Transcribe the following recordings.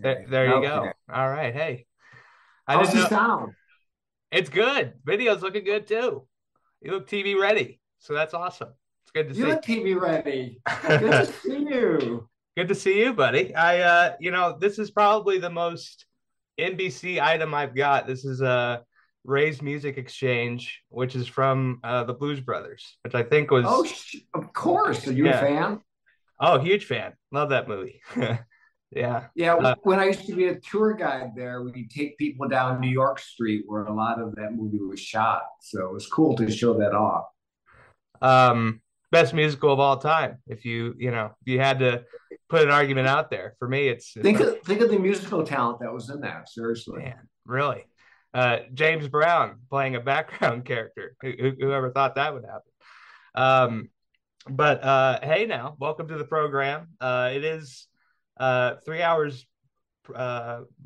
There you Okay. go. All right. Hey, I How's didn't the know. sound? It's good. Video's looking good too. You look TV ready. So that's awesome. It's good to You see. look TV ready. Good to see you. Good to see you, buddy. This is probably the most NBC item I've got. This is a Ray's Music Exchange, which is from the Blues Brothers, which I think Oh, was, of course. Are you a yeah. fan? Oh, huge fan. Love that movie. Yeah. Yeah, Uh, when I used to be a tour guide there, we'd take people down New York Street where a lot of that movie was shot. So it was cool to show that off. um, Best musical of all time. If you had to put an argument out there, for me, it's Think of the musical talent that was in that. Seriously. man, really. James Brown playing a background character. Whoever thought that would happen? Um, but Hey, now welcome to the program. It is 3 hours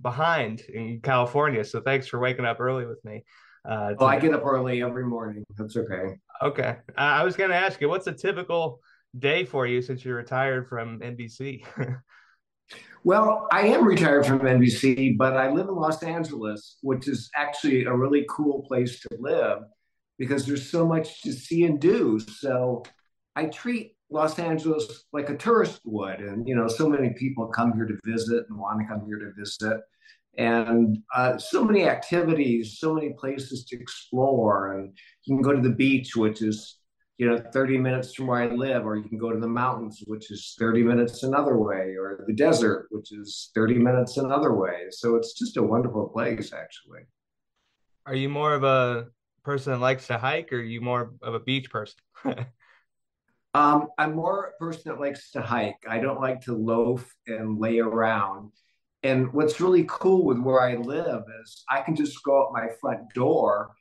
behind in California, so thanks for waking up early with me Oh, I today. get up early every morning. That's okay. Okay, I was going to ask you, what's a typical day for you since you're retired from NBC? Well, I am retired from NBC, but I live in Los Angeles, which is actually a really cool place to live because there's so much to see and do. So I treat Los Angeles like a tourist would. And, so many people come here to visit and want to come here to visit. And so many activities, so many places to explore. And you can go to the beach, which is 30 minutes from where I live, or you can go to the mountains, which is 30 minutes another way, or the desert, which is 30 minutes another way. So it's just a wonderful place, actually. Are you more of a person that likes to hike, or are you more of a beach person? I'm more a person that likes to hike. I don't like to loaf and lay around. And what's really cool with where I live is I can just go out my front door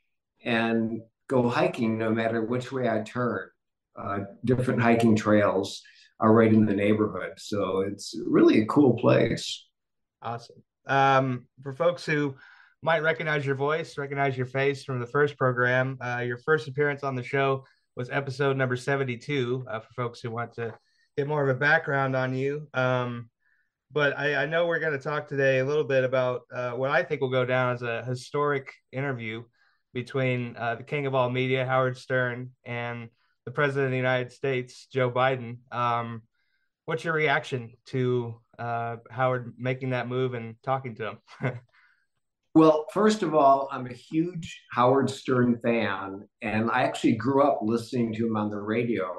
and go hiking no matter which way I turn. Different hiking trails are right in the neighborhood. So it's really a cool place. Awesome. For folks who might recognize your voice, recognize your face from the first program, your first appearance on the show was episode number 72. For folks who want to get more of a background on you. But I know we're going to talk today a little bit about what I think will go down as a historic interview between the king of all media, Howard Stern, and the president of the United States, Joe Biden. What's your reaction to Howard making that move and talking to him? Well, first of all, I'm a huge Howard Stern fan, and I actually grew up listening to him on the radio,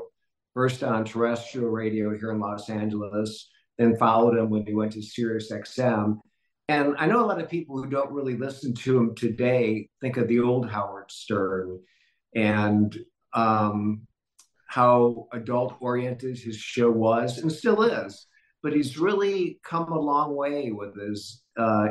first on terrestrial radio here in Los Angeles, then followed him when he went to Sirius XM. And I know a lot of people who don't really listen to him today think of the old Howard Stern and how adult oriented his show was and still is. But he's really come a long way with his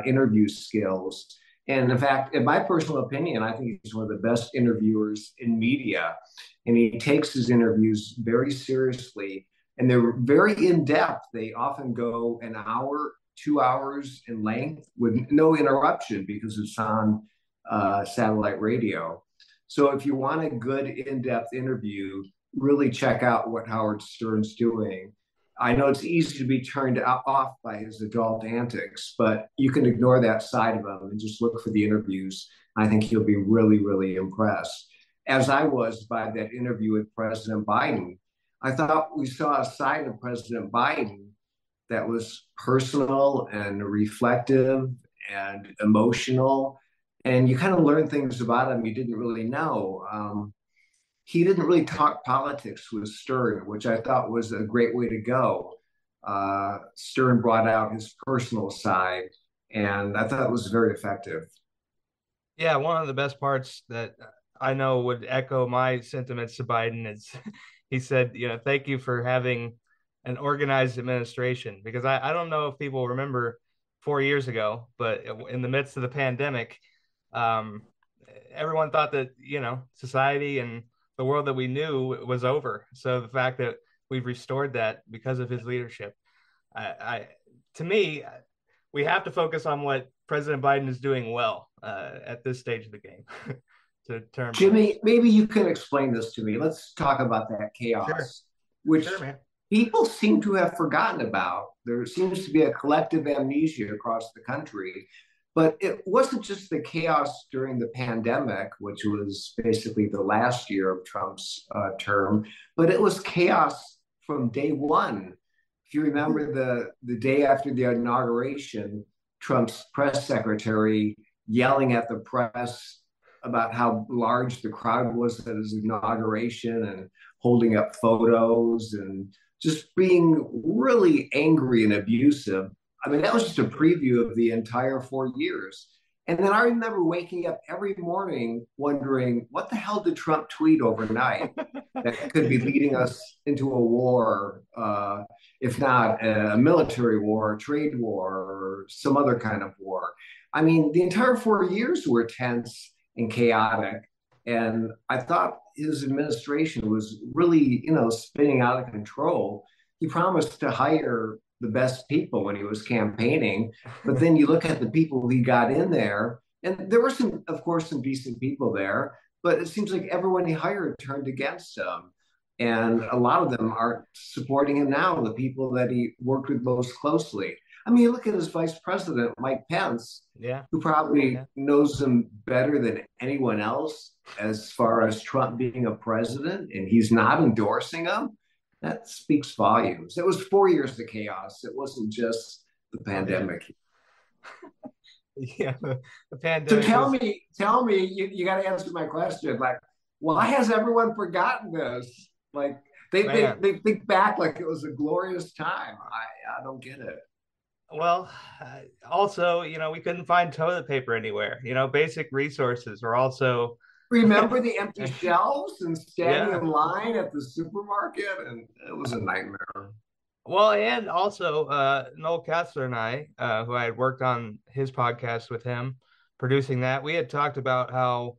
interview skills. And in fact, in my personal opinion, I think he's one of the best interviewers in media. And he takes his interviews very seriously. And they're very in depth. They often go an hour, 2 hours in length with no interruption because it's on satellite radio. So if you want a good in depth interview, really check out what Howard Stern's doing. I know it's easy to be turned off by his adult antics, but you can ignore that side of him and just look for the interviews. I think you'll be really, really impressed, as I was by that interview with President Biden. I thought we saw a side of President Biden that was personal and reflective and emotional. And you kind of learn things about him you didn't really know. He didn't really talk politics with Stern, which I thought was a great way to go. Stern brought out his personal side, and I thought it was very effective. Yeah, one of the best parts that I know would echo my sentiments to Biden is he said, thank you for having an organized administration. Because I don't know if people remember 4 years ago, but in the midst of the pandemic, um, everyone thought that, society and the world that we knew was over. So the fact that we've restored that because of his leadership, I to me, we have to focus on what President Biden is doing well at this stage of the game. To term put it. Jimmy, maybe you can explain this to me. Let's talk about that Sure, chaos, sure, which man. people seem to have forgotten about. There seems to be a collective amnesia across the country. But it wasn't just the chaos during the pandemic, which was basically the last year of Trump's term, but it was chaos from day one. If you remember the day after the inauguration, Trump's press secretary yelling at the press about how large the crowd was at his inauguration and holding up photos and just being really angry and abusive. I mean, that was just a preview of the entire 4 years. And then I remember waking up every morning wondering, what the hell did Trump tweet overnight that could be leading us into a war, if not a military war, a trade war, or some other kind of war? I mean, the entire 4 years were tense and chaotic. And I thought his administration was really, spinning out of control. He promised to hire the best people when he was campaigning, but then you look at the people he got in there, and there were some, of course, some decent people there, but it seems like everyone he hired turned against him. And a lot of them aren't supporting him now, the people that he worked with most closely. I mean, you look at his vice president, Mike Pence, Yeah. who probably Yeah. knows him better than anyone else as far as Trump being a president, and he's not endorsing him. That speaks volumes. It was 4 years of chaos. It wasn't just the Oh yeah. pandemic. Yeah. The So pandemic tell was, me, you got to answer my question. Like, why has everyone forgotten this? Like, man. they think back like it was a glorious time. I don't get it. Well, also, we couldn't find toilet paper anywhere. Basic resources were also, Remember the empty shelves and standing yeah. in line at the supermarket, and it was a nightmare. Well, and also Noel Kessler and I, who I had worked on his podcast with him, producing that, we had talked about how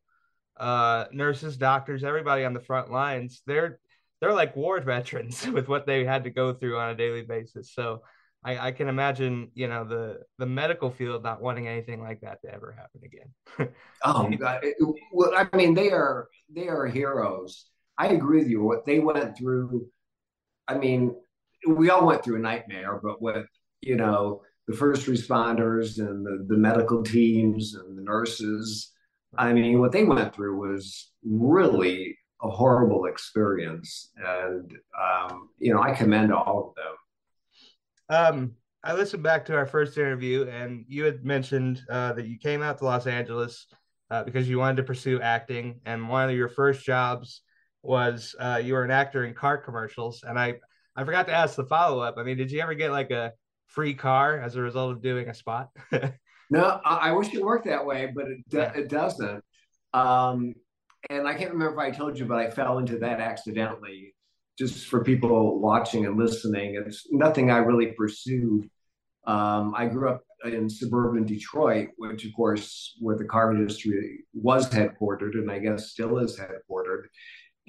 nurses, doctors, everybody on the front lines, they're like war veterans with what they had to go through on a daily basis. So I can imagine, the medical field not wanting anything like that to ever happen again. Oh God! Well, I mean, they are heroes. I agree with you. What they went through. I mean, we all went through a nightmare, but with the first responders and the medical teams and the nurses, I mean, what they went through was really a horrible experience, and I commend all of them. I listened back to our first interview, and you had mentioned that you came out to Los Angeles because you wanted to pursue acting, and one of your first jobs was you were an actor in car commercials. And I forgot to ask the follow up. I mean, did you ever get like a free car as a result of doing a spot? No, I wish it worked that way, but Yeah. it doesn't. Um, and I can't remember if I told you, but I fell into that accidentally. Just for people watching and listening, it's nothing I really pursued. I grew up in suburban Detroit, which, of course, where the car industry was headquartered, and I guess still is headquartered.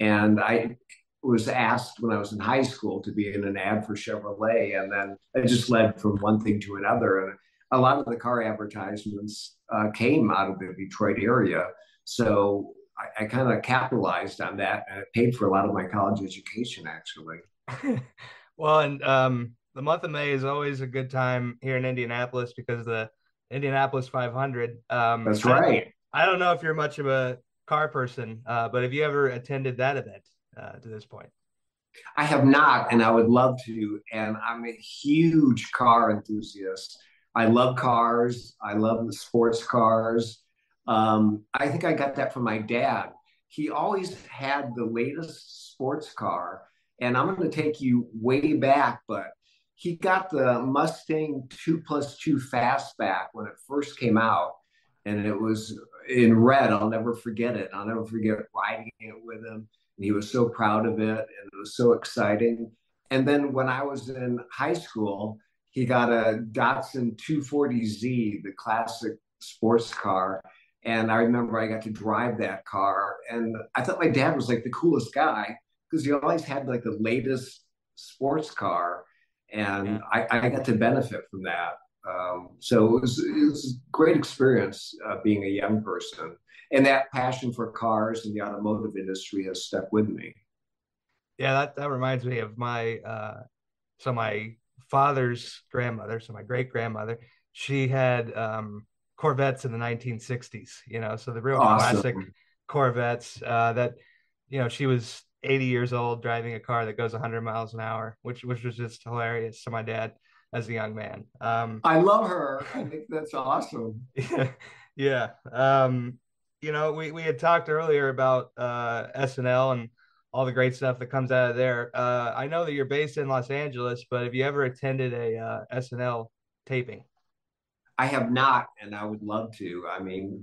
And I was asked when I was in high school to be in an ad for Chevrolet, and then it just led from one thing to another. And a lot of the car advertisements came out of the Detroit area, so I kind of capitalized on that, and it paid for a lot of my college education, actually. Well, and the month of May is always a good time here in Indianapolis because the Indianapolis 500. That's right. I don't know if you're much of a car person, but have you ever attended that event to this point? I have not, and I would love to. And I'm a huge car enthusiast. I love cars. I love the sports cars. I think I got that from my dad. He always had the latest sports car. And I'm going to take you way back, but he got the Mustang 2+2 Fastback when it first came out. And it was in red. I'll never forget it. I'll never forget riding it with him. And he was so proud of it, and it was so exciting. And then when I was in high school, he got a Datsun 240Z, the classic sports car. And I remember I got to drive that car, and I thought my dad was like the coolest guy because he always had like the latest sports car, and Yeah. I got to benefit from that. So it was a great experience being a young person, and that passion for cars and the automotive industry has stuck with me. Yeah, that reminds me of my so my father's grandmother, so my great grandmother, she had Corvettes in the 1960s, so the real classic Awesome. Corvettes that, she was 80 years old driving a car that goes 100 miles an hour, which was just hilarious to my dad as a young man. I love her. I think that's awesome. Yeah, yeah. We had talked earlier about SNL and all the great stuff that comes out of there. I know that you're based in Los Angeles, but have you ever attended a SNL taping? I have not, and I would love to. I mean,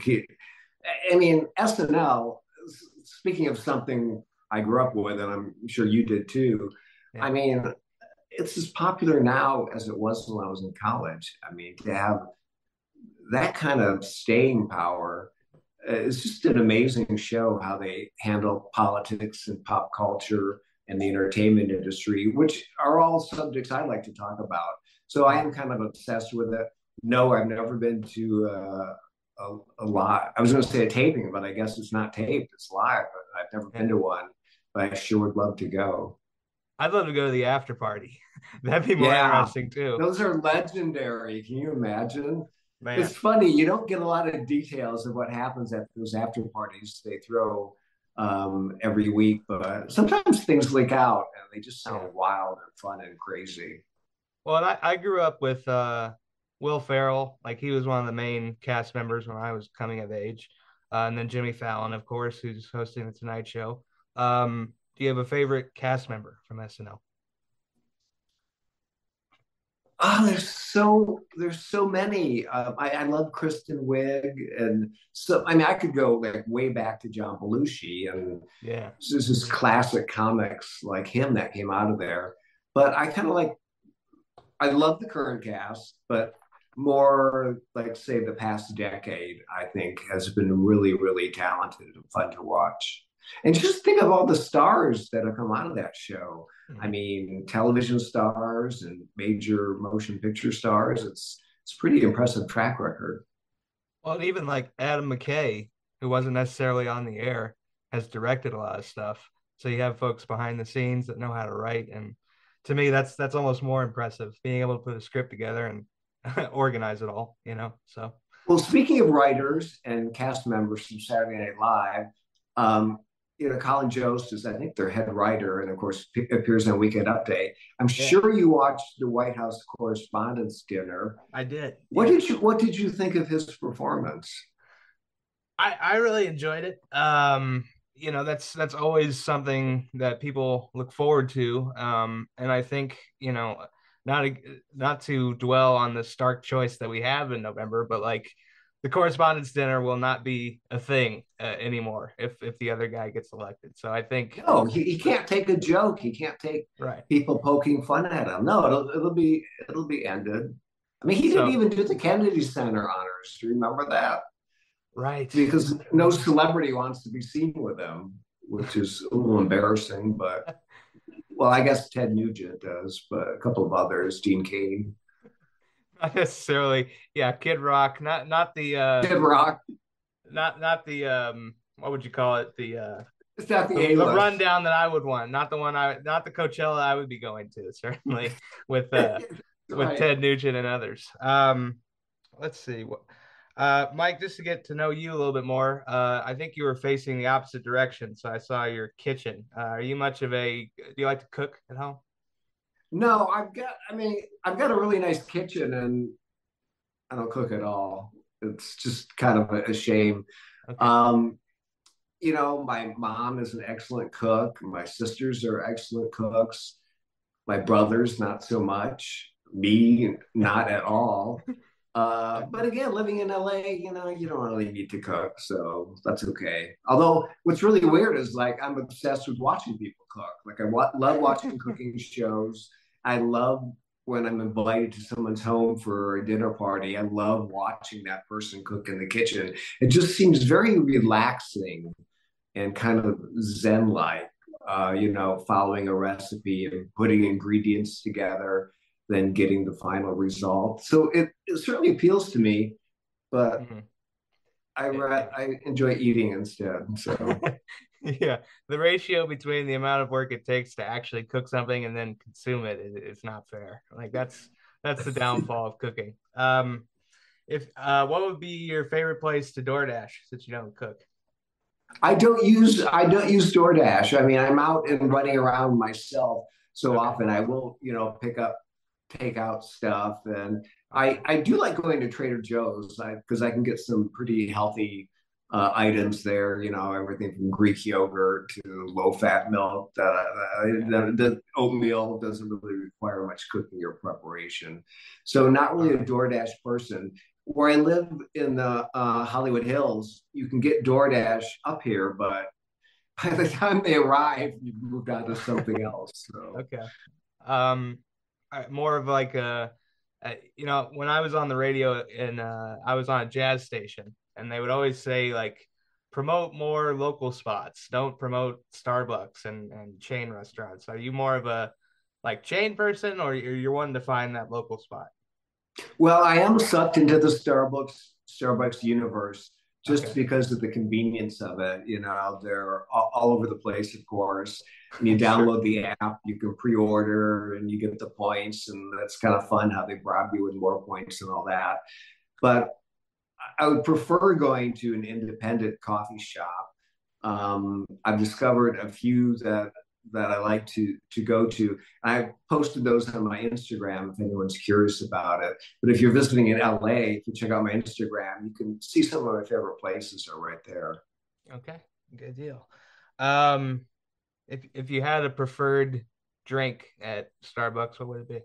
SNL. Speaking of something I grew up with, and I'm sure you did too. Yeah, I mean, it's as popular now as it was when I was in college. I mean, to have that kind of staying power, it's just an amazing show how they handle politics and pop culture and the entertainment industry, which are all subjects I like to talk about. So I yeah, am kind of obsessed with it. No, I've never been to a lot. I was going to say a taping, but I guess it's not taped; it's live. I've never yeah. been to one, but I sure would love to go. I'd love to go to the after party. That'd be more Yeah, interesting too, those are legendary. Can you imagine? man. It's funny, you don't get a lot of details of what happens at those after parties they throw every week, but sometimes things leak out and they just Yeah. sound wild and fun and crazy. Well, and I grew up with Will Ferrell. Like he was one of the main cast members when I was coming of age. And then Jimmy Fallon, of course, who's hosting the Tonight Show. Do you have a favorite cast member from SNL? Oh, there's so many. I love Kristen Wiig, and so I mean I could go like way back to John Belushi, and Yeah. there's just classic comics like him that came out of there. But I love the current cast, but more like say the past decade, I think has been really, really talented and fun to watch. And just think of all the stars that have come out of that show. I Mhm. mean, television stars and major motion picture stars. It's pretty impressive track record. Well, and even like Adam McKay, who wasn't necessarily on the air, has directed a lot of stuff. So you have folks behind the scenes that know how to write, and to me, that's almost more impressive, being able to put a script together and organize it all. So Well, speaking of writers and cast members from Saturday Night Live, um, Colin Jost is, I think, their head writer, and of course appears on Weekend Update. I'm yeah, sure you watched the White House Correspondents' Dinner. I did. What Yeah. did you What did you think of his performance? I really enjoyed it. That's always something that people look forward to. And I think, not not to dwell on the stark choice that we have in November, but like the correspondence dinner will not be a thing anymore if the other guy gets elected. So I think, No, he can't take a joke. He can't take right. people poking fun at him. No, it'll be ended. I mean, he didn't So even do the Kennedy Center honors. Do you remember that? right. Because no Yeah. celebrity wants to be seen with him, which is a little embarrassing. But well, I guess Ted Nugent does, but a couple of others, Dean Cain, Not necessarily, yeah, Kid Rock, not the Kid Rock. not the what would you call it? It's not the The A-list, rundown that I would want, not the Coachella I would be going to, certainly with right? Ted Nugent and others. Let's see what Mike, just to get to know you a little bit more, I think you were facing the opposite direction, so I saw your kitchen. Are you much of a do you like to cook at home? No, I've got a really nice kitchen, and I don't cook at all. It's just kind of a shame. Okay. Um, my mom is an excellent cook. My sisters are excellent cooks. My brothers, not so much. Me, not at all. But again, living in LA, you don't really need to cook, so that's okay. Although, what's really weird is like I'm obsessed with watching people cook. Like love watching cooking shows. I love when I'm invited to someone's home for a dinner party. I love watching that person cook in the kitchen. It just seems very relaxing and kind of zen like, following a recipe and putting ingredients together, then getting the final result. So it certainly appeals to me, but Mhm. I Yeah, I enjoy eating instead. So Yeah, the ratio between the amount of work it takes to actually cook something and then consume it is not fair. Like that's the downfall of cooking. If what would be your favorite place to DoorDash since you don't cook? I don't use DoorDash. I mean, I'm out and running around myself so Okay, often. I will, pick up takeout stuff, and I okay, I do like going to Trader Joe's because I can get some pretty healthy items there. Everything from Greek yogurt to low fat milk. okay. The oatmeal doesn't really require much cooking or preparation, so not All really a right. DoorDash person. Where I live in the Hollywood Hills, you can get DoorDash up here, but by the time they arrive, you've moved on to something else. So, Okay. Um, more of like when I was on the radio and I was on a jazz station, and they would always say like, promote more local spots, don't promote Starbucks and chain restaurants. Are you more of a like chain person, or you're wanting to find that local spot? well, I am sucked into the Starbucks universe just Okay, because of the convenience of it. They're all over the place, of course. And you sure. download the app, you can pre-order, and you get the points, and that's kind of fun how they bribe you with more points and all that. But I would prefer going to an independent coffee shop. I've discovered a few that I like to go to. I posted those on my Instagram if anyone's curious about it. But if you're visiting in LA, if you check out my Instagram, you can see some of my favorite places are right there. Okay, good deal. Um, if you had a preferred drink at Starbucks, what would it be?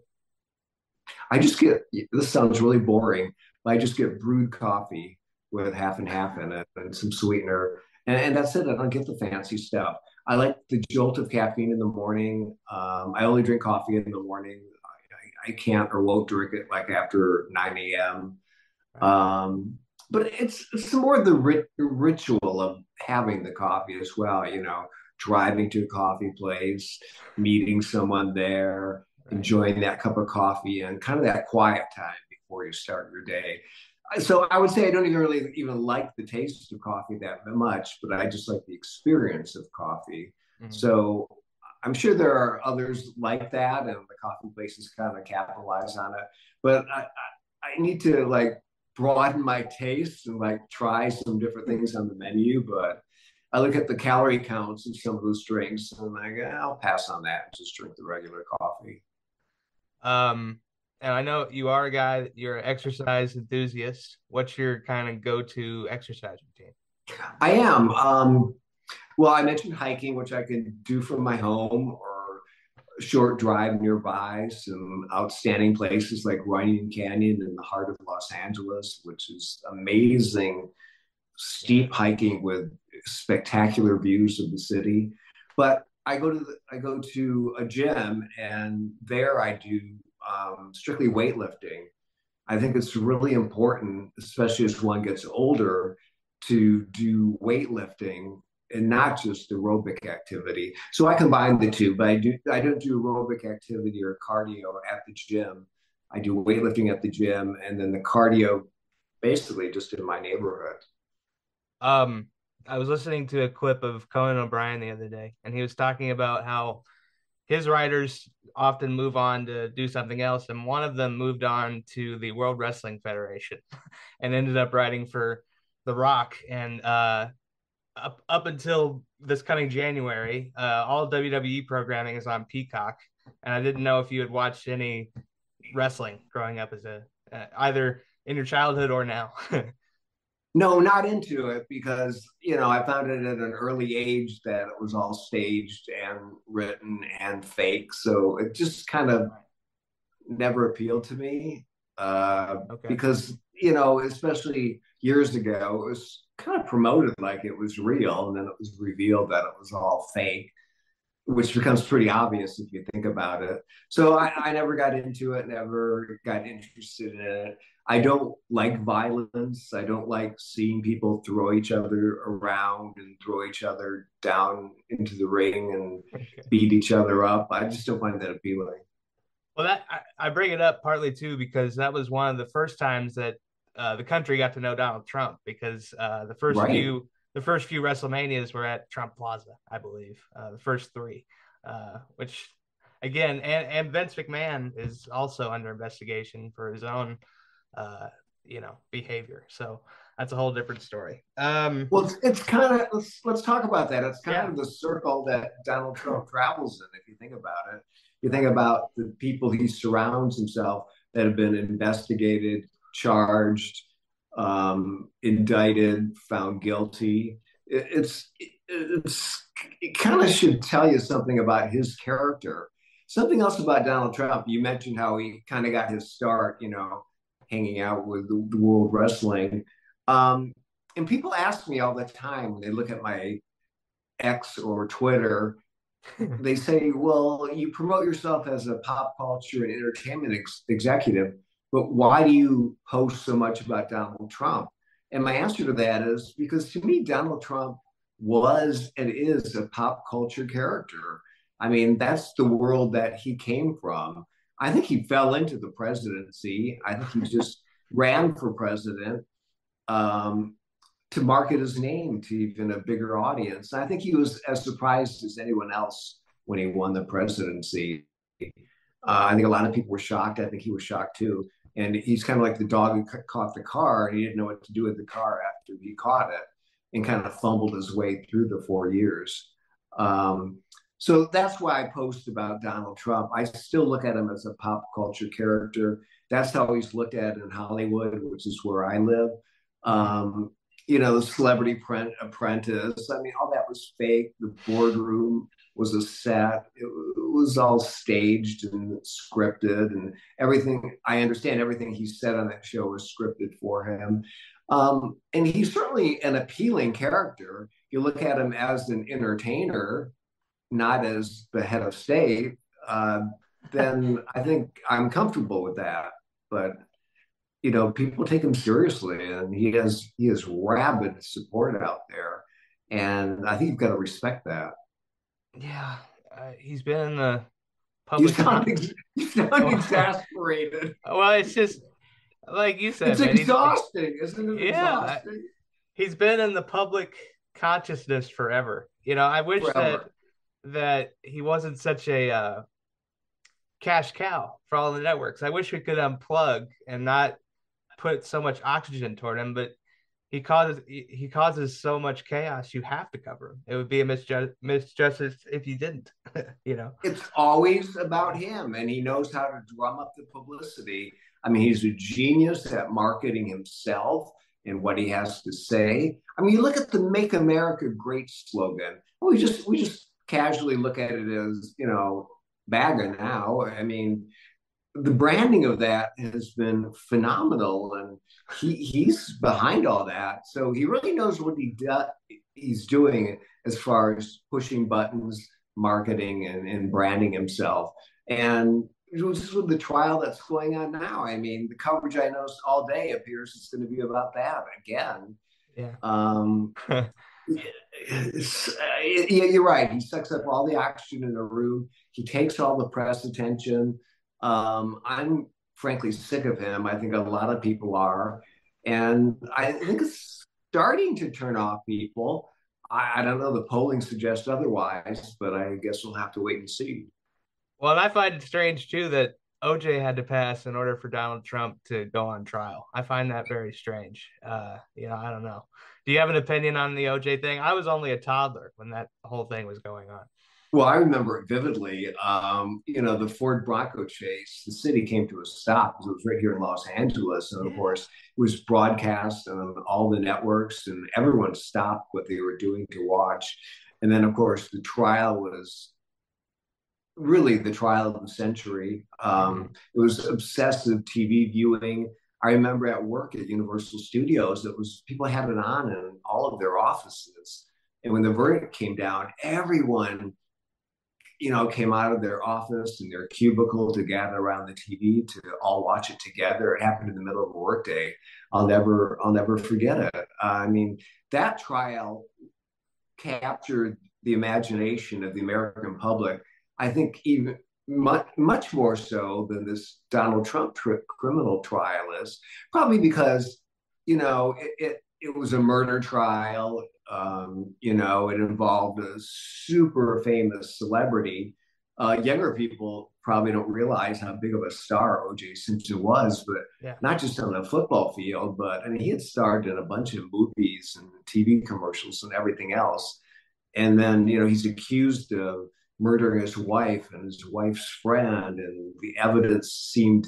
I just get this sounds really boring, but I just get brewed coffee with half and half in it and some sweetener. And that's it. I don't get the fancy stuff. I like the jolt of caffeine in the morning. I only drink coffee in the morning. I can't or won't drink it like after 9 a.m. Right. But it's more the ritual of having the coffee as well. Driving to a coffee place, meeting someone there, Right. enjoying that cup of coffee, and kind of that quiet time before you start your day. So I would say I don't even really even like the taste of coffee that much, but I just like the experience of coffee. Mhm. So I'm sure there are others like that, and the coffee places kind of capitalize on it. But I need to like broaden my taste and like try some different things on the menu. But I look at the calorie counts of some of those drinks and I'm like, I'll pass on that and just drink the regular coffee. Um, and I know you are a guy, you're an exercise enthusiast. What's your kind of go-to exercise routine? I am. Well, I mentioned hiking, which I can do from my home or a short drive nearby. Some outstanding places like Runyon Canyon in the heart of Los Angeles, which is amazing, Yeah. steep hiking with spectacular views of the city. But I go to a gym, and there I do strictly weightlifting. I think it's really important, especially as one gets older, to do weightlifting and not just aerobic activity. So I combine the two, but I don't do aerobic activity or cardio at the gym. I do weightlifting at the gym and then the cardio basically just in my neighborhood. Um, I was listening to a clip of Conan O'Brien the other day, and he was talking about how his writers often move on to do something else, and one of them moved on to the World Wrestling Federation and ended up writing for The Rock. And up until this coming January, all WWE programming is on Peacock, and I didn't know if you had watched any wrestling growing up as a either in your childhood or now. No, not into it because, I found it at an early age that it was all staged and written and fake. So it just kind of never appealed to me Okay. because, especially years ago, it was kind of promoted like it was real. And then it was revealed that it was all fake, which becomes pretty obvious if you think about it. So I never got into it, never got interested in it. I don't like violence. I don't like seeing people throw each other around and throw each other down into the ring and Okay. beat each other up. I just don't find that appealing. Well, I bring it up partly too because that was one of the first times that the country got to know Donald Trump because the first Right. few the first few WrestleManias were at Trump Plaza, I believe, the first three, which again, and Vince McMahon is also under investigation for his own, uh, behavior. So that's a whole different story. Well, it's kind of let's talk about that. It's kind Yeah. of the circle that Donald Trump travels in. If you think about it, you think about the people he surrounds himself that have been investigated, charged, indicted, found guilty. It kind of should tell you something about his character. Something else about Donald Trump. You mentioned how he kind of got his start, hanging out with the World Wrestling. Um, and people ask me all the time when they look at my X or Twitter, they say, well, you promote yourself as a pop culture and entertainment executive, but why do you post so much about Donald Trump? And my answer to that is because to me, Donald Trump was and is a pop culture character. I mean, that's the world that he came from. I think he fell into the presidency. I think he just ran for president um, to market his name to even a bigger audience. I think he was as surprised as anyone else when he won the presidency. I think a lot of people were shocked. I think he was shocked too. And he's kind of like the dog who caught the car, and he didn't know what to do with the car after he caught it, and kind of fumbled his way through the 4 years. Um, so that's why I post about Donald Trump. I still look at him as a pop culture character. That's how he's looked at in Hollywood, which is where I live. Mhm. Um, the Celebrity Apprentice. I mean, all that was fake. The boardroom was a set. It was all staged and scripted, and everything. I understand everything he said on that show was scripted for him. And he's certainly an appealing character. You look at him as an entertainer, not as the head of state, uh, then I think I'm comfortable with that. But people take him seriously, and he has rabid support out there, and I think you've got to respect that. Yeah, he's been in the You public sound con. you sound exasperated. Well, it's just like you said, It's man. exhausting, isn't it? Yeah, Exhausting he's been in the public consciousness forever. I wish that forever. he wasn't such a cash cow for all the networks. I wish we could unplug and not put so much oxygen toward him, but he causes so much chaos. You have to cover him. It would be a misjustice if you didn't. you know. It's always about him, and he knows how to drum up the publicity. I mean, he's a genius at marketing himself and what he has to say. I mean, you look at the "Make America Great" slogan. We just casually look at it as MAGA now. I mean, the branding of that has been phenomenal, and he's behind all that. So he really knows what he's doing as far as pushing buttons, marketing, and branding himself. And just with the trial that's going on now, I mean, the coverage I noticed all day appears it's going to be about that again. Yeah. Um, yeah, you're right. He sucks up all the oxygen in the room. He takes all the press attention. I'm frankly sick of him. I think a lot of people are. And I think it's starting to turn off people. I don't know. The polling suggests otherwise, but I guess we'll have to wait and see. Well, and I find it strange too that OJ had to pass in order for Donald Trump to go on trial. I find that very strange. I don't know. Do you have an opinion on the OJ thing? I was only a toddler when that whole thing was going on. Well, I remember it vividly. The Ford Bronco chase, the city came to a stop because it was right here in Los Angeles. And of Yeah. course, it was broadcast on all the networks, and everyone stopped what they were doing to watch. And then, of course, the trial was really the trial of the century. Mhm. It was obsessive TV viewing. I remember at work at Universal Studios, it was people had it on in all of their offices. And when the verdict came down, everyone came out of their office and their cubicle to gather around the TV to all watch it together. It happened in the middle of a workday. I'll never forget it. I mean, that trial captured the imagination of the American public. I think even much more so than this Donald Trump criminal trial is, probably because it was a murder trial. It involved a super famous celebrity. Younger people probably don't realize how big of a star O.J. Simpson was, but Yeah. not just on the football field, but I mean, he had starred in a bunch of movies and TV commercials and everything else. And then, he's accused of murdering his wife and his wife's friend, and the evidence seemed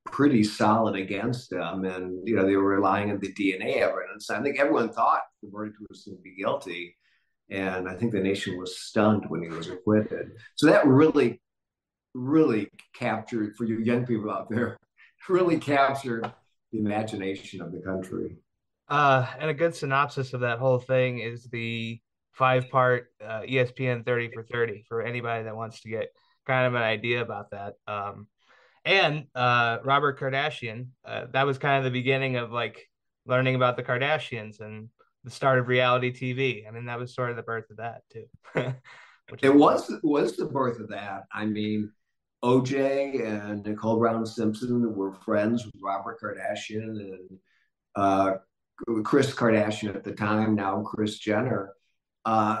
pretty solid against him. And, they were relying on the DNA evidence. I think everyone thought the verdict was going to be guilty. And I think the nation was stunned when he was acquitted. So that really, really captured, for you young people out there, really captured the imagination of the country. And a good synopsis of that whole thing is the five-part ESPN 30 for 30 for anybody that wants to get kind of an idea about that. And Robert Kardashian, that was kind of the beginning of like learning about the Kardashians and the start of reality TV. I mean, that was sort of the birth of that too, which It is cool. was the birth of that. I mean, OJ and Nicole Brown Simpson were friends with Robert Kardashian and uh, Chris Kardashian at the time, now Chris Jenner.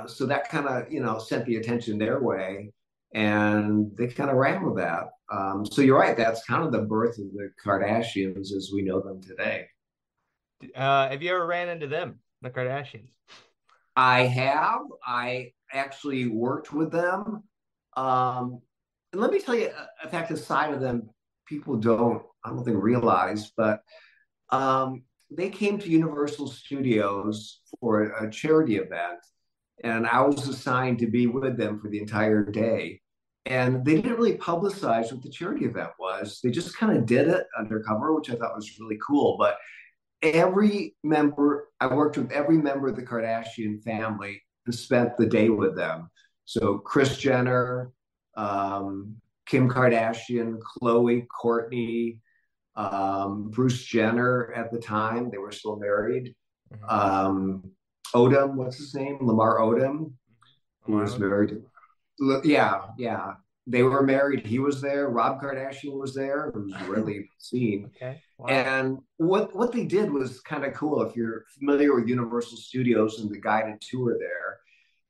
So that kind of, sent the attention their way, and they kind of ran with that. So you're right. That's kind of the birth of the Kardashians as we know them today. Have you ever ran into them, the Kardashians? I have. I actually worked with them. And let me tell you, in fact, a side of them people I don't think, realize, but they came to Universal Studios for a charity event, and I was assigned to be with them for the entire day. And they didn't really publicize what the charity event was. They just kind of did it undercover, which I thought was really cool. But I worked with every member of the Kardashian family and spent the day with them. So Chris Jenner, um, Kim Kardashian, Khloe, Courtney, Bruce Jenner at the time, they were still married. Mm-hmm. Um, Odom, what's his name? Lamar Odom, who was Lamar. married to, yeah, yeah. They were married. He was there. Rob Kardashian was there, who's rarely seen. Okay. Wow. And what they did was kind of cool. If you're familiar with Universal Studios and the guided tour there,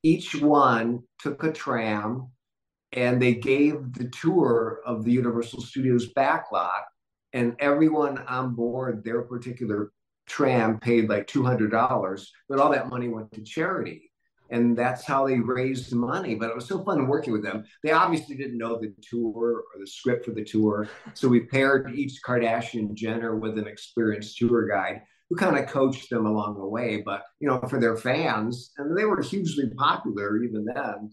each one took a tram and they gave the tour of the Universal Studios backlot, and everyone on board their particular tram paid like $200, but all that money went to charity. And that's how they raised the money. But it was so fun working with them. They obviously didn't know the tour or the script for the tour. So we paired each Kardashian Jenner with an experienced tour guide who kind of coached them along the way. But, for their fans, and they were hugely popular even then.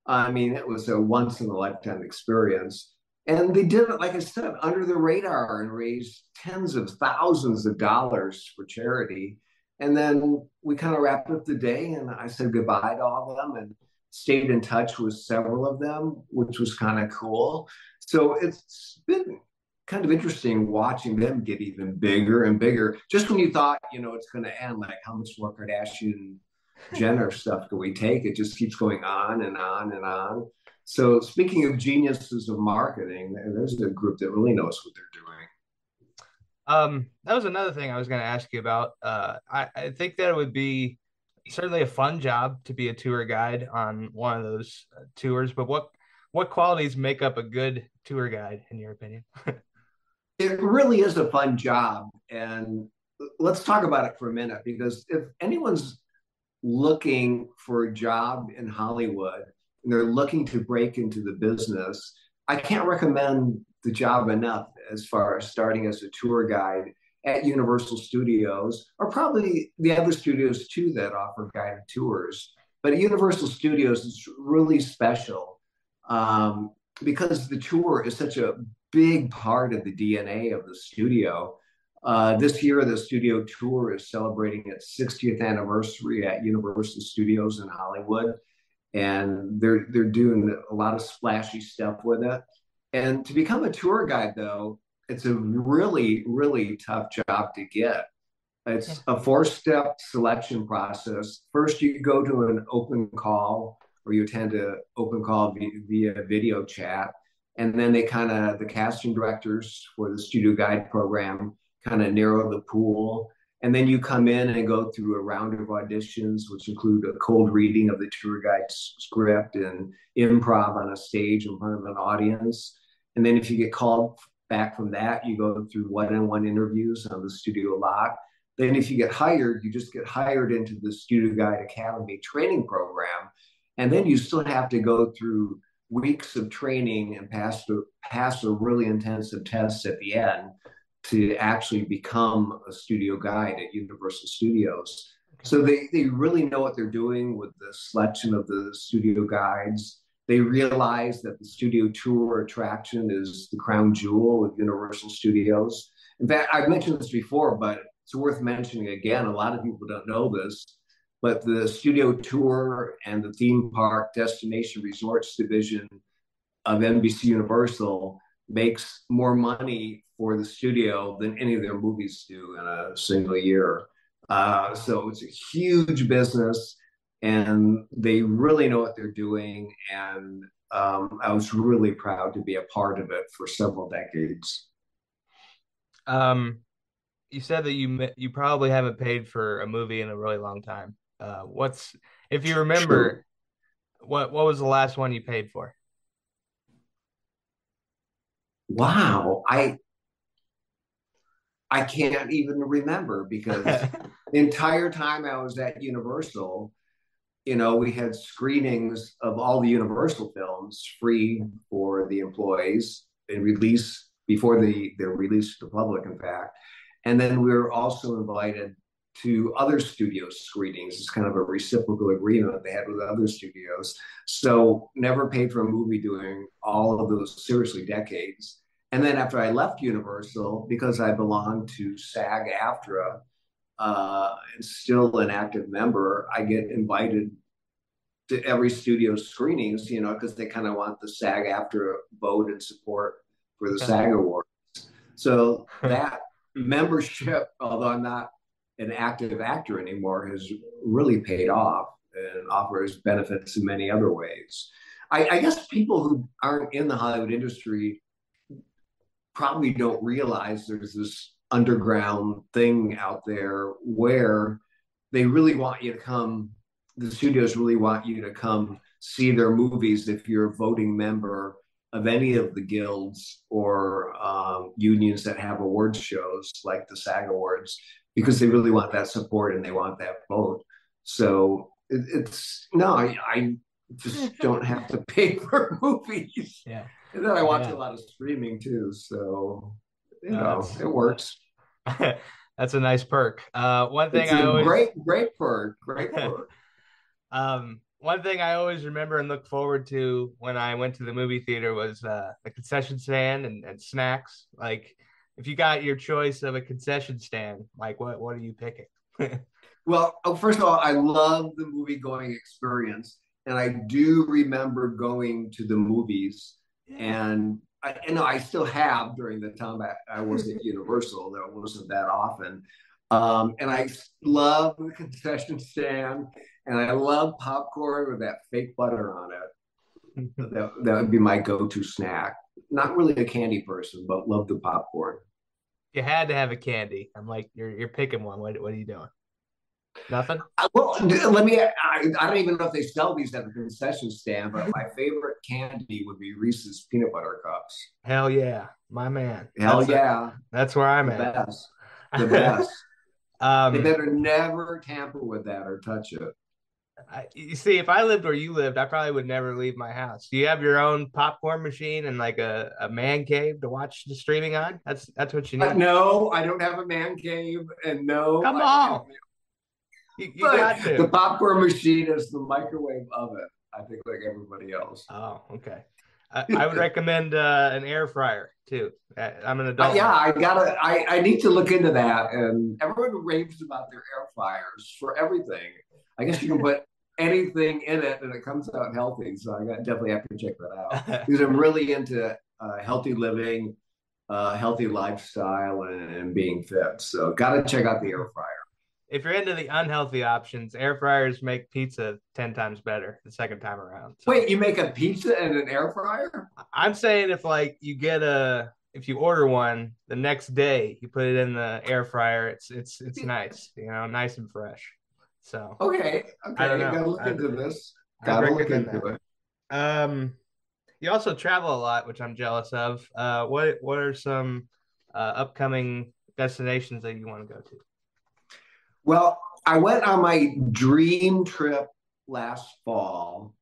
I mean, it was a once in a lifetime experience. And they did it, like I said, under the radar and raised tens of thousands of dollars for charity. And then we kind of wrapped up the day, and I said goodbye to all of them and stayed in touch with several of them, which was kind of cool. So it's been kind of interesting watching them get even bigger and bigger. Just when you thought, it's going to end, like how much more Kardashian Jenner stuff do we take? It just keeps going on and on and on. So speaking of geniuses of marketing, there's a group that really knows what they're doing. That was another thing I was going to ask you about. I think that it would be certainly a fun job to be a tour guide on one of those tours, but what qualities make up a good tour guide in your opinion? It really is a fun job. And let's talk about it for a minute, because if anyone's looking for a job in Hollywood and they're looking to break into the business, I can't recommend the job enough as far as starting as a tour guide at Universal Studios, or probably the other studios too that offer guided tours. But at Universal Studios, it's really special um, because the tour is such a big part of the DNA of the studio. This year, the studio tour is celebrating its 60th anniversary at Universal Studios in Hollywood, and they're doing a lot of splashy stuff with it. And to become a tour guide, though, it's a really, really tough job to get. Yeah. It's a four-step selection process. First, you go to an open call, or you attend an open call via video chat, and then the casting directors for the studio guide program kind of narrow the pool, And then you come in and go through a round of auditions, which include a cold reading of the tour guide's script and improv on a stage in front of an audience. And then if you get called back from that, you go through one-on-one interviews on the studio lot. Then if you get hired, you just get hired into the Studio Guide Academy training program. And then you still have to go through weeks of training and pass a really intensive test at the end to actually become a studio guide at Universal Studios. Okay. So they really know what they're doing with the selection of the studio guides. They realize that the studio tour attraction is the crown jewel of Universal Studios. In fact, I've mentioned this before, but it's worth mentioning again. A lot of people don't know this, but the studio tour and the theme park destination resorts division of NBC Universal makes more money for the studio than any of their movies do in a single year. Wow. So it's a huge business, and they really know what they're doing. And I was really proud to be a part of it for several decades. Um, you said that you probably haven't paid for a movie in a really long time. What's if you True. remember what was the last one you paid for? Wow, I can't even remember because the entire time I was at Universal, we had screenings of all the Universal films free for the employees and release before they're released to the public, in fact. And then we were also invited to other studio screenings. It's kind of a reciprocal agreement they had with other studios. So never paid for a movie during all of those seriously decades. And then after I left Universal, because I belonged to SAG AFTRA, and still an active member, I get invited to every studio screenings, because they kind of want the SAG after vote and support for the Okay. SAG Award. So that membership, although I'm not an active actor anymore, has really paid off and offers benefits in many other ways. I guess people who aren't in the Hollywood industry probably don't realize there's this underground thing out there where they really want you to come, the studios really want you to come see their movies if you're a voting member of any of the guilds or unions that have awards shows like the SAG Awards, because they really want that support and they want that vote. So it's no, I just don't have to pay for movies. Yeah. And then I watch a Yeah. lot of streaming too. So, No, that's it works. that's a nice perk. One thing It's I a always great perk, great perk. one thing I always remember and look forward to when I went to the movie theater was the concession stand and snacks. Like if you got your choice of a concession stand, like what are you picking? Well, first of all, I love the movie going experience, and I do remember going to the movies, Yeah. and I still have during the time I was at Universal, though it wasn't that often. And I love the concession stand, and I love popcorn with that fake butter on it. That would be my go-to snack. Not really a candy person, but love the popcorn. You had to have a candy. I'm like, you're picking one. What are you doing? Nothing? Well, let me. I don't even know if they sell these at the concession stand, but my favorite candy would be Reese's peanut butter cups. Hell yeah, my man. Hell yeah, That's where I'm the at. best, the best. They um, better never tamper with that or touch it. you see, if I lived where you lived, I probably would never leave my house. Do you have your own popcorn machine and like a man cave to watch the streaming on? That's what you need. No, I don't have a man cave, and no, Come I don't have. on, you But got the to. popcorn machine is the microwave oven. I think like everybody else. Oh, okay. I would recommend an air fryer too. I'm an adult Yeah, now. I gotta. I need to look into that. And everyone raves about their air fryers for everything. I guess you can put anything in it and it comes out healthy. So definitely have to check that out because I'm really into healthy living, healthy lifestyle, and being fit. So got to check out the air fryer. If you're into the unhealthy options, air fryers make pizza 10 times better the second time around. So Wait, you make a pizza in an air fryer? I'm saying if like you get if you order one the next day, you put it in the air fryer. It's nice, nice and fresh. So Okay, I don't okay, know. gotta look into this. I'd Gotta look recommend into that. it. You also travel a lot, which I'm jealous of. What are some upcoming destinations that you want to go to? Well, I went on my dream trip last fall.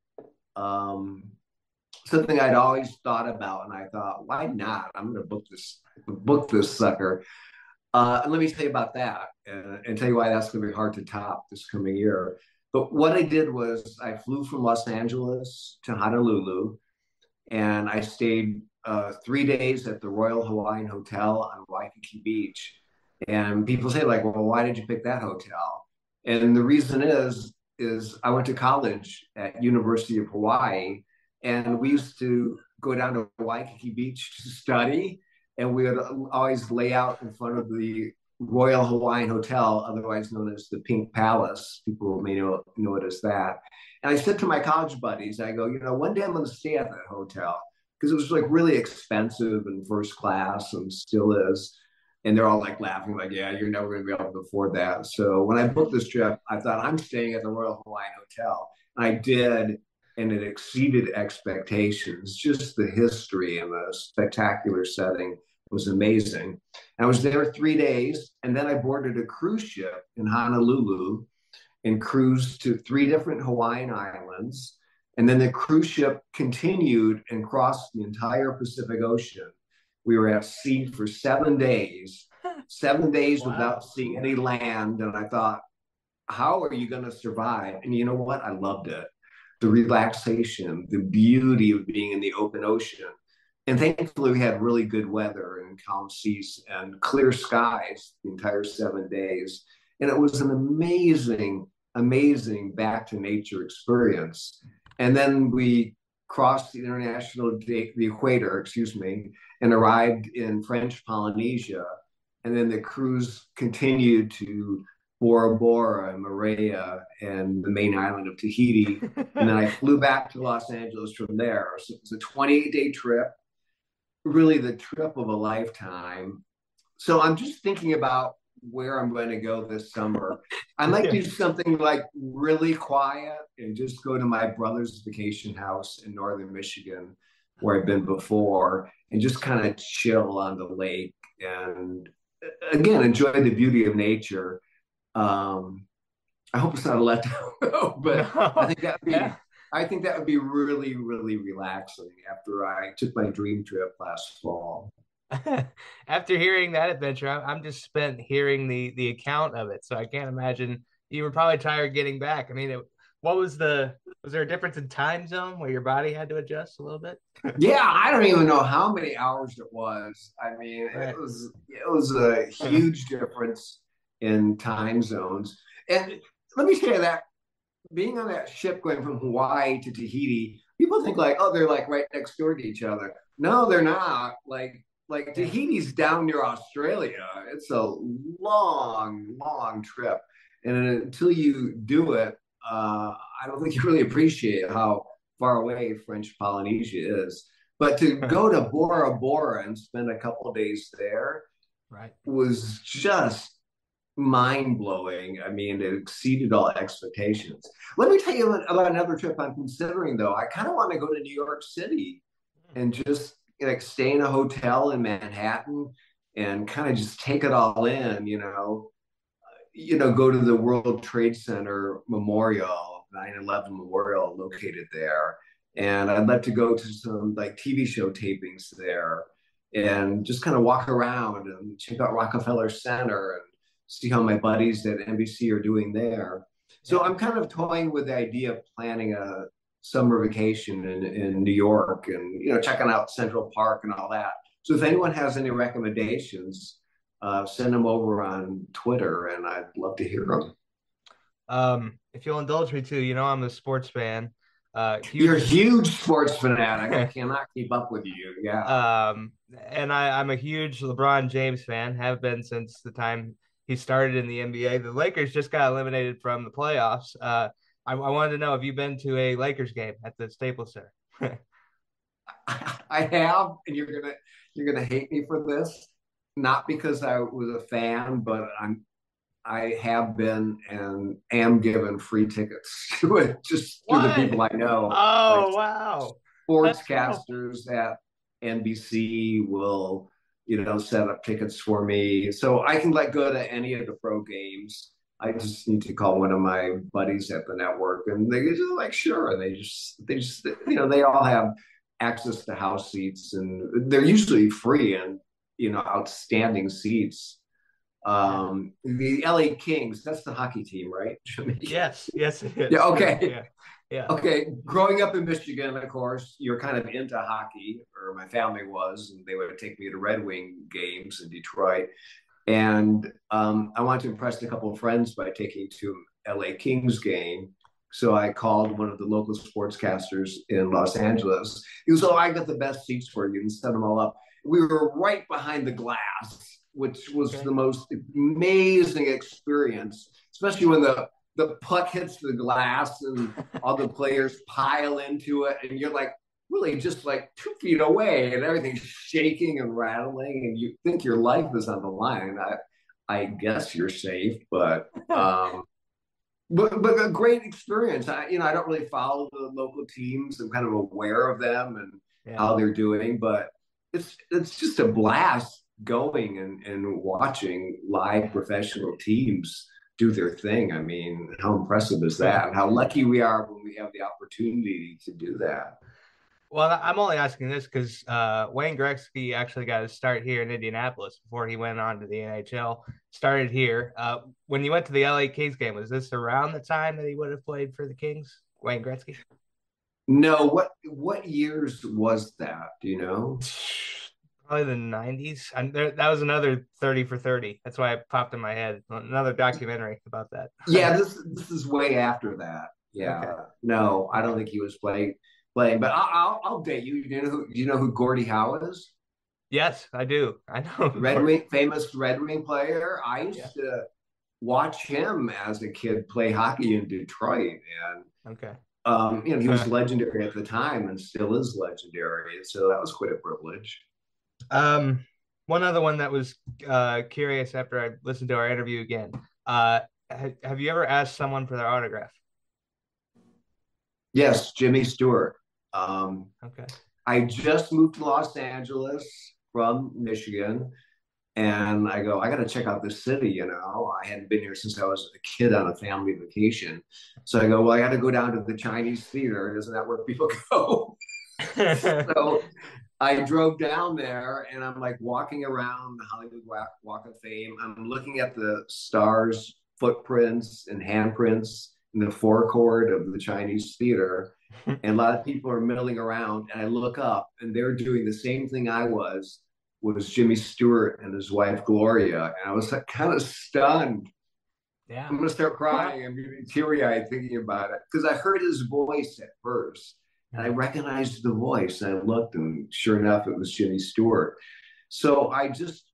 Um, Something I'd always thought about, and I thought, why not? I'm going to book this sucker. And let me tell you about that, and tell you why that's going to be hard to top this coming year. But what I did was I flew from Los Angeles to Honolulu, and I stayed 3 days at the Royal Hawaiian Hotel on Waikiki Beach. And people say, like, well, why did you pick that hotel? And the reason is I went to college at University of Hawaii, and we used to go down to Waikiki Beach to study, and we would always lay out in front of the Royal Hawaiian Hotel, otherwise known as the Pink Palace. People may know it as that. And I said to my college buddies, I go, one day I'm going to stay at that hotel because it was like really expensive and first class and still is. And they're all like laughing, like, yeah, you're never going to be able to afford that. So when I booked this trip, I thought I'm staying at the Royal Hawaiian Hotel. And I did, and it exceeded expectations. Just the history and the spectacular setting was amazing. And I was there 3 days, and then I boarded a cruise ship in Honolulu and cruised to three different Hawaiian islands. And then the cruise ship continued and crossed the entire Pacific Ocean. We were at sea for 7 days, 7 days Wow. without seeing any land. And I thought, how are you going to survive? And you know what? I loved it. The relaxation, the beauty of being in the open ocean. And thankfully, we had really good weather and calm seas and clear skies the entire 7 days. And it was an amazing, amazing back to nature experience. And then we crossed the equator, excuse me, and arrived in French Polynesia. And then the cruise continued to Bora Bora and Moorea and the main island of Tahiti. And then I flew back to Los Angeles from there. So it was a 28-day trip, really the trip of a lifetime. So I'm just thinking about where I'm going to go this summer. I might Yeah. do something like really quiet and just go to my brother's vacation house in northern Michigan, where I've been before, and just kind of chill on the lake and again enjoy the beauty of nature. Um, I hope it's not a letdown, but I No. think that would Yeah. be I think that would be really, really relaxing after I took my dream trip last fall. After hearing that adventure, I'm just spent hearing the account of it. So I can't imagine you were probably tired getting back. I mean, what was there a difference in time zone where your body had to adjust a little bit? Yeah, I don't even know how many hours it was. I mean, it Right. was it was a huge difference in time zones. And let me say that being on that ship going from Hawaii to Tahiti, people think like, oh, they're like right next door to each other. No, they're not. Like Yeah. Tahiti's down near Australia. It's a long, long trip, and until you do it, I don't think you really appreciate how far away French Polynesia is. But to go to Bora Bora and spend a couple of days there Right. was just mind blowing. I mean, it exceeded all expectations. Let me tell you about another trip I'm considering, though. I kind of want to go to New York City and just like stay in a hotel in Manhattan and kind of just take it all in, go to the World Trade Center Memorial, 9/11 Memorial located there. And I'd like to go to some like TV show tapings there and just kind of walk around and check out Rockefeller Center and see how my buddies at NBC are doing there. So Yeah. I'm kind of toying with the idea of planning a summer vacation in New York and checking out Central Park and all that. So if anyone has any recommendations, send them over on Twitter, and I'd love to hear them. If you'll indulge me too, I'm a sports fan. You're a Huge. huge sports fanatic. I cannot keep up with you. Yeah. And I'm a huge LeBron James fan, have been since the time he started in the NBA. The Lakers just got eliminated from the playoffs. I wanted to know, have you been to a Lakers game at the Staples Center? I have, and you're gonna hate me for this. Not because I was a fan, but I have been and am given free tickets to it just through the What? people I know. Like Oh, wow. That's cool. sportscasters at NBC will, set up tickets for me. So I can like go to any of the pro games. I just need to call one of my buddies at the network and they just like, sure. And they just, they all have access to house seats and they're usually free and, outstanding seats. Yeah. The LA Kings, that's the hockey team, right? Yes. Yes, it Yeah, is. True. okay. Yeah. Yeah. Okay, growing up in Michigan, of course, you're kind of into hockey, or my family was, and they would take me to Red Wing games in Detroit. And I wanted to impress a couple of friends by taking to LA Kings game. So I called one of the local sportscasters in Los Angeles. He was, "Oh, I got the best seats for you," and set them all up. We were right behind the glass, which was Okay. the most amazing experience, especially when the puck hits the glass and all the players pile into it, and you're like really just like 2 feet away, and everything's shaking and rattling, and you think your life is on the line. I guess you're safe, but a great experience. I don't really follow the local teams. I'm kind of aware of them and Yeah. how they're doing, but it's just a blast going and watching live professional teams do their thing. I mean, how impressive is that? And how lucky we are when we have the opportunity to do that. Well, I'm only asking this because Wayne Gretzky actually got his start here in Indianapolis before he went on to the NHL. Started here. When you went to the LA Kings game, was this around the time that he would have played for the Kings, Wayne Gretzky? No, what years was that? Do you know? Probably the 90s. And that was another 30 for 30. That's why it popped in my head. Another documentary about that. Yeah, this is way after that. Yeah, Okay. no, I don't Okay. think he was playing. But I'll date you. Do you know who Gordie Howe is? Yes, I do. I know. Red Wing, famous Red Wing player. I Yeah. used to watch him as a kid play hockey in Detroit, and Okay. he was legendary at the time and still is legendary. So that was quite a privilege. Um, one other one that was curious after I listened to our interview again. Have you ever asked someone for their autograph? Yes, Jimmy Stewart. Um, Okay. I just moved to Los Angeles from Michigan, and I go, I got to check out this city. I hadn't been here since I was a kid on a family vacation. So I go, well, I got to go down to the Chinese theater. Isn't that where people go? So I drove down there and I'm like walking around the Hollywood Walk of Fame. I'm looking at the stars' footprints and handprints in the forecourt of the Chinese theater. And a lot of people are milling around. And I look up and they're doing the same thing I was Jimmy Stewart and his wife Gloria. And I was like, kind of stunned. Yeah. I'm gonna start crying. I'm getting teary eyed thinking about it because I heard his voice at first, and I recognized the voice. And I looked, and sure enough, it was Jimmy Stewart. So I just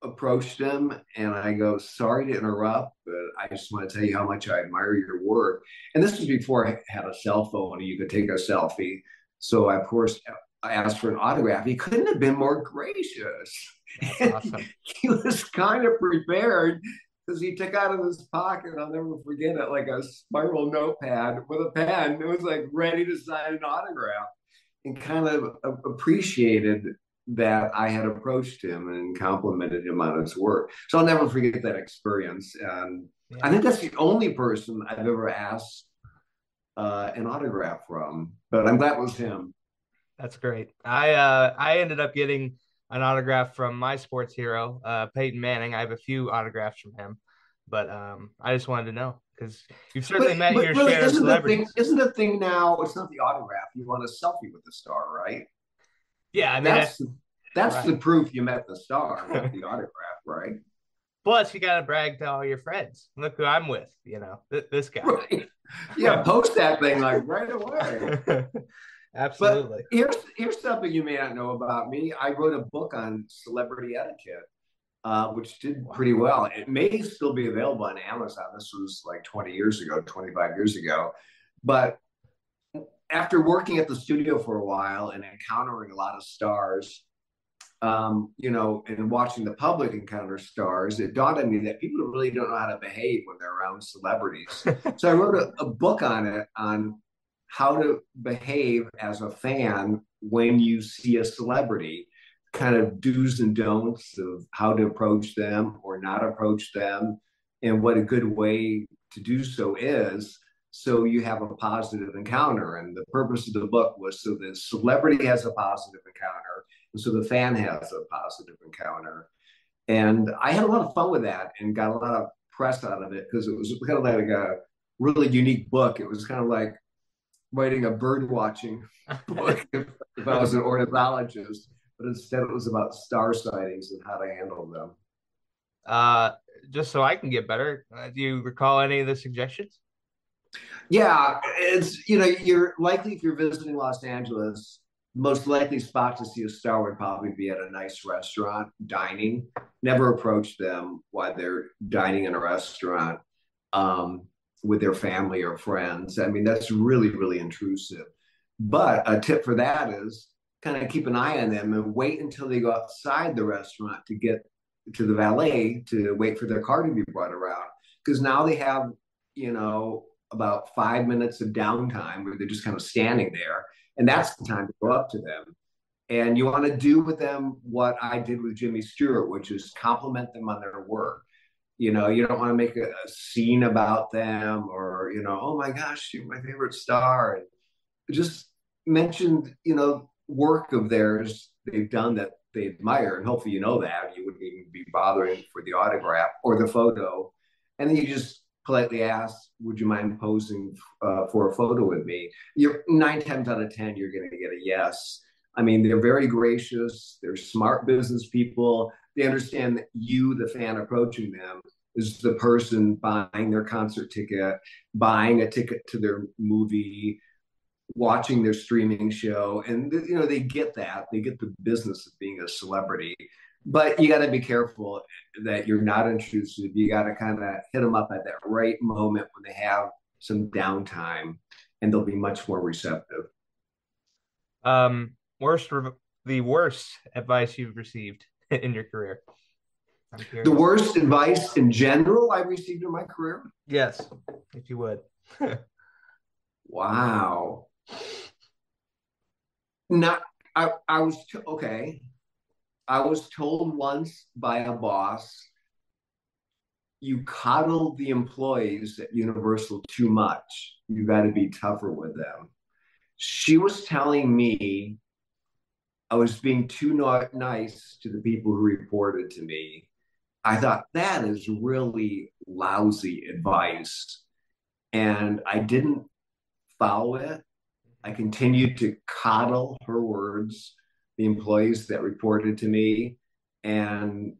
approached him and I go, "Sorry to interrupt, but I just want to tell you how much I admire your work." And this was before I had a cell phone and you could take a selfie. So I, of course, I asked for an autograph. He couldn't have been more gracious. That's And awesome. he was kind of prepared because he took out of his pocket, I'll never forget it, like a spiral notepad with a pen. It was like ready to sign an autograph and kind of appreciated that I had approached him and complimented him on his work. So I'll never forget that experience. And I Yeah. think that's the only person I've ever asked an autograph from, but I'm glad it was him. That's great. I ended up getting an autograph from my sports hero, Peyton Manning. I have a few autographs from him, but I just wanted to know because you've certainly met But your really, share of isn't the thing? celebrities. Isn't the thing now? It's not the autograph. You want a selfie with the star, right? Yeah, I mean, That's right. the proof you met the star, not the autograph, right? Plus, you got to brag to all your friends. Look who I'm with, this guy. Right. Yeah, post that thing like right away. But Absolutely. here's something you may not know about me. I wrote a book on celebrity etiquette, which did pretty Wow. well. It may still be available on Amazon. This was like 20 years ago, 25 years ago. But after working at the studio for a while and encountering a lot of stars, and watching the public encounter stars, it dawned on me that people really don't know how to behave when they're around celebrities. So I wrote a book on it, on how to behave as a fan when you see a celebrity, kind of do's and don'ts of how to approach them or not approach them, and what a good way to do so is, so you have a positive encounter. And the purpose of the book was so the celebrity has a positive encounter, and so the fan has a positive encounter. And I had a lot of fun with that and got a lot of press out of it because it was kind of like a really unique book. It was kind of like writing a bird watching book if I was an ornithologist, but instead it was about star sightings and how to handle them. uh, just so I can get better, do you recall any of the suggestions? Yeah, it's you're likely, if you're visiting Los Angeles, most likely spot to see a star would probably be at a nice restaurant dining. Never approach them while they're dining in a restaurant with their family or friends. I mean, that's really, really intrusive. But a tip for that is kind of keep an eye on them and wait until they go outside the restaurant to get to the valet to wait for their car to be brought around. Because now they have, you know, about 5 minutes of downtime where they're just kind of standing there. And that's the time to go up to them. And you want to do with them what I did with Jimmy Stewart, which is compliment them on their work. You don't want to make a scene about them, or, oh my gosh, you're my favorite star. And just mention, work of theirs they've done that they admire. And hopefully, that you wouldn't even be bothering for the autograph or the photo. And then you just politely ask, would you mind posing for a photo with me? You're 9 times out of 10, you're going to get a yes. I mean, they're very gracious. They're smart business people. They understand that you, the fan approaching them, is the person buying their concert ticket, buying a ticket to their movie, watching their streaming show. And, they get that. They get the business of being a celebrity. But you got to be careful that you're not intrusive. You got to kind of hit them up at that right moment when they have some downtime, and they'll be much more receptive. Um, worst, the worst advice you've received in your career? I'm The curious. worst advice in general I received in my career? Yes, if you would. Wow. Not, I was, okay. I was told once by a boss, you coddle the employees at Universal too much. You got to be tougher with them. She was telling me I was being too nice to the people who reported to me. I thought that is really lousy advice. And I didn't follow it. I continued to coddle her words, the employees that reported to me. And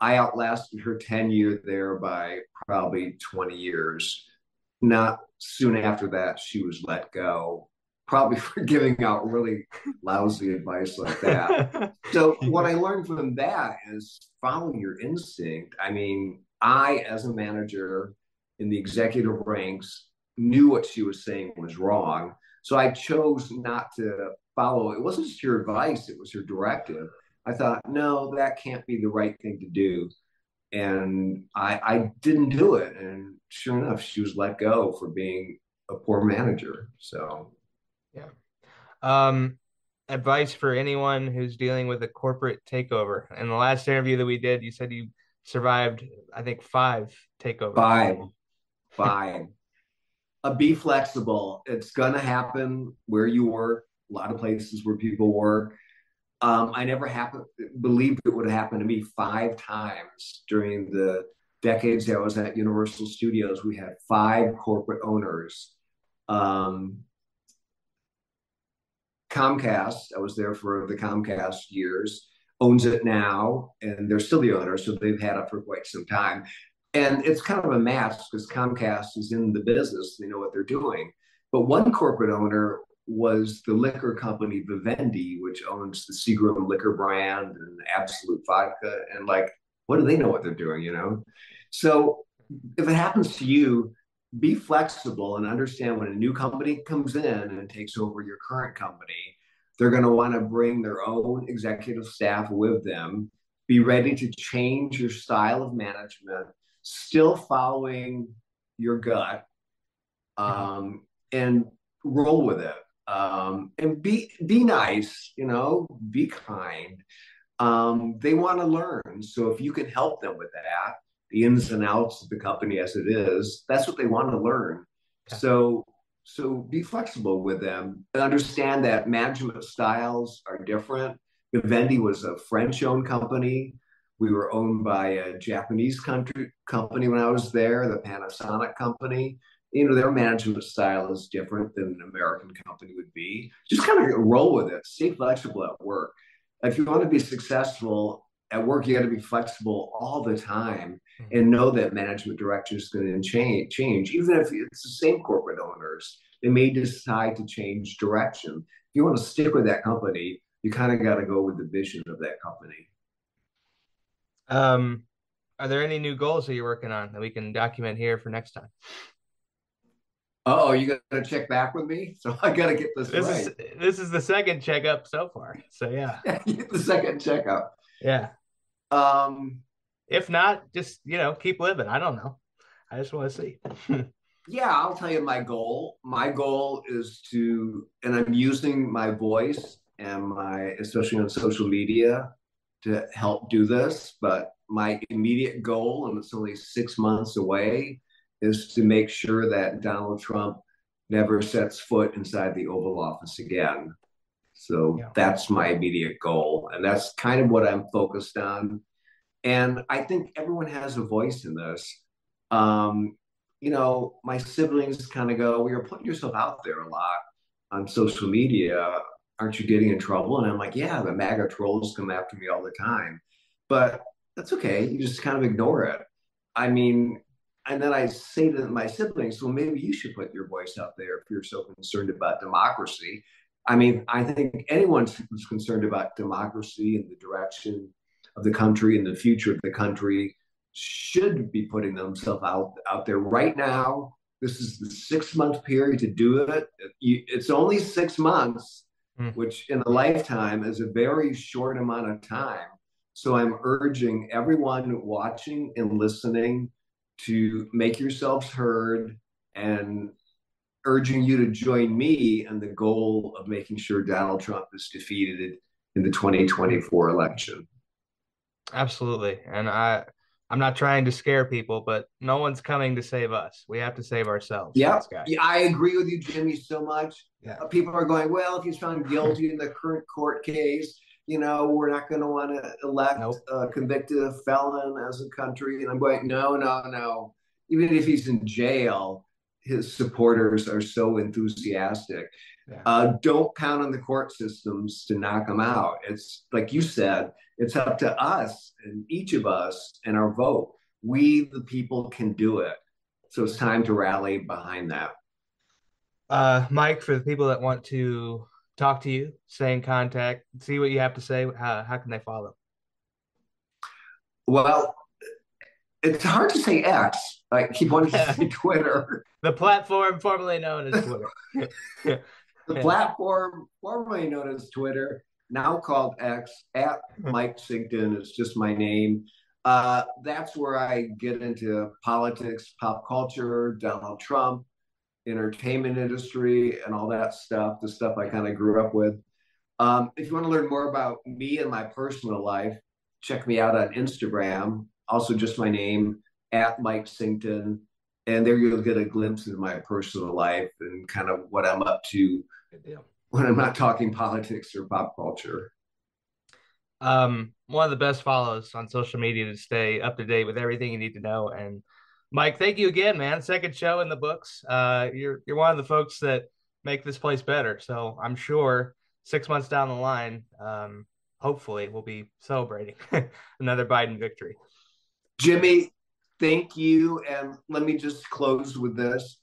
I outlasted her tenure there by probably 20 years. Not soon after that, she was let go, probably for giving out really lousy advice like that. So, what I learned from that is follow your instinct. I mean, I, as a manager in the executive ranks, knew what she was saying was wrong. So, I chose not to follow. It wasn't just her advice, it was her directive. I thought, no, that can't be the right thing to do. And I didn't do it. And sure enough, she was let go for being a poor manager. So, Yeah. Um, advice for anyone who's dealing with a corporate takeover. In the last interview that we did, you said you survived, I think, 5 takeovers. five, five. Be flexible. It's going to happen where you work, a lot of places where people work. I never believed it would happen to me 5 times during the decades that I was at Universal Studios. We had 5 corporate owners. Um, Comcast, I was there for the Comcast years, owns it now, and they're still the owner, so they've had it for quite some time. And it's kind of a match because Comcast is in the business, they know what they're doing. But one corporate owner was the liquor company Vivendi, which owns the Seagram liquor brand and Absolute Vodka. And like, what do they know what they're doing? So if it happens to you, be flexible and understand when a new company comes in and takes over your current company, They're going to want to bring their own executive staff with them, be ready to change your style of management, still following your gut, Mhm. and roll with it. And be nice, be kind. They want to learn. So if you can help them with that, the ins and outs of the company as it is, that's what they want to learn. Okay. So be flexible with them and understand that management styles are different. Vivendi was a French-owned company. We were owned by a Japanese company when I was there, the Panasonic company. Their management style is different than an American company would be. Just kind of roll with it. Stay flexible at work. If you want to be successful at work, you got to be flexible all the time Mhm. and know that management direction is going to change. Even if it's the same corporate owners, they may decide to change direction. If you want to stick with that company, you kind of got to go with the vision of that company. Um, are there any new goals that you're working on that we can document here for next time? Oh, you got to check back with me, so I got to get this This is right. this is the second checkup so far. So yeah. Get the second checkup. Yeah. Um, If not, just keep living. I don't know. I just want to see. yeah, I'll tell you my goal. My goal is to, and I'm using my voice and especially on social media to help do this. But my immediate goal, and it's only 6 months away, is to make sure that Donald Trump never sets foot inside the Oval Office again. So Yeah. that's my immediate goal. And that's kind of what I'm focused on. And I think everyone has a voice in this. Um, my siblings kind of go, well, you're putting yourself out there a lot on social media. Aren't you getting in trouble? And I'm like, yeah, the MAGA trolls come after me all the time. But that's okay. You just kind of ignore it. I mean, and then I say to my siblings, well, maybe you should put your voice out there if you're so concerned about democracy. I mean, I think anyone who's concerned about democracy and the direction of the country and the future of the country should be putting themselves out there right now. This is the 6 month period to do it. It's only 6 months, Mm. which in a lifetime is a very short amount of time. So I'm urging everyone watching and listening to make yourselves heard, and urging you to join me in the goal of making sure Donald Trump is defeated in the 2024 election. Absolutely. And I'm not trying to scare people, but no one's coming to save us. We have to save ourselves from Yep. this guy. Yeah, I agree with you, Jimmy, so much. Yeah. People are going, well, if he's found guilty in the current court case, we're not going to want to elect Nope. a convicted felon as a country. And I'm going, no, no, no. Even if he's in jail, his supporters are so enthusiastic. Yeah. Don't count on the court systems to knock him out. It's like you said, it's up to us and each of us and our vote. We, the people, can do it. So it's time to rally behind that. Mike, for the people that want to talk to you, stay in contact, see what you have to say, how can they follow? Well, it's hard to say X. I keep wanting to say Twitter. The platform formerly known as Twitter. The platform formerly known as Twitter, now called X, at Mike Sington, is just my name. That's where I get into politics, pop culture, Donald Trump, entertainment industry, and all that stuff, the stuff I kind of grew up with. If you want to learn more about me and my personal life, check me out on Instagram. Also, just my name, at Mike Sington. And there you'll get a glimpse of my personal life and kind of what I'm up to Good deal. when I'm not talking politics or pop culture. One of the best follows on social media to stay up to date with everything you need to know. And Mike, thank you again, man. Second show in the books. You're one of the folks that make this place better. So I'm sure 6 months down the line, hopefully we'll be celebrating another Biden victory. Jimmy, thank you. And let me just close with this.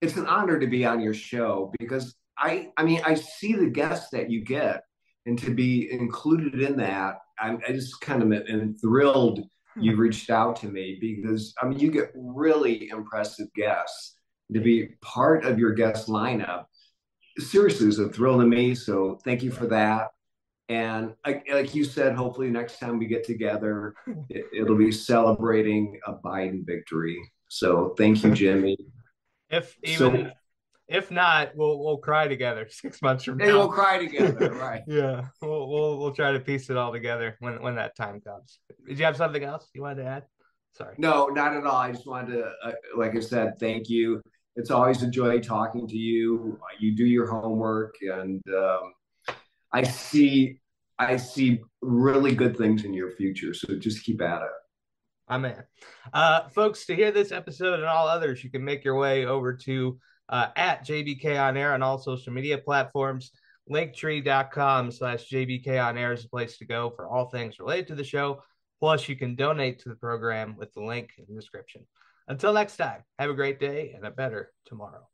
It's an honor to be on your show because I mean, I see the guests that you get, and to be included in that, I just kind of am thrilled you reached out to me because I mean, you get really impressive guests. To be part of your guest lineup seriously, it's a thrill to me. So thank you for that. And like you said, hopefully next time we get together, it'll be celebrating a Biden victory. So thank you, Jimmy. if even So if not, we'll cry together 6 months from hey, we'll now. cry together, right? Yeah, we'll try to piece it all together when that time comes. Did you have something else you wanted to add? Sorry. No, not at all. I just wanted to, like I said, thank you. It's always a joy talking to you. You do your homework, and I see, I see really good things in your future. So just keep at it. I'm in. Folks, to hear this episode and all others, you can make your way over to at JBK on air on all social media platforms. Linktree.com/JBK on air is the place to go for all things related to the show. Plus, you can donate to the program with the link in the description. Until next time, have a great day and a better tomorrow.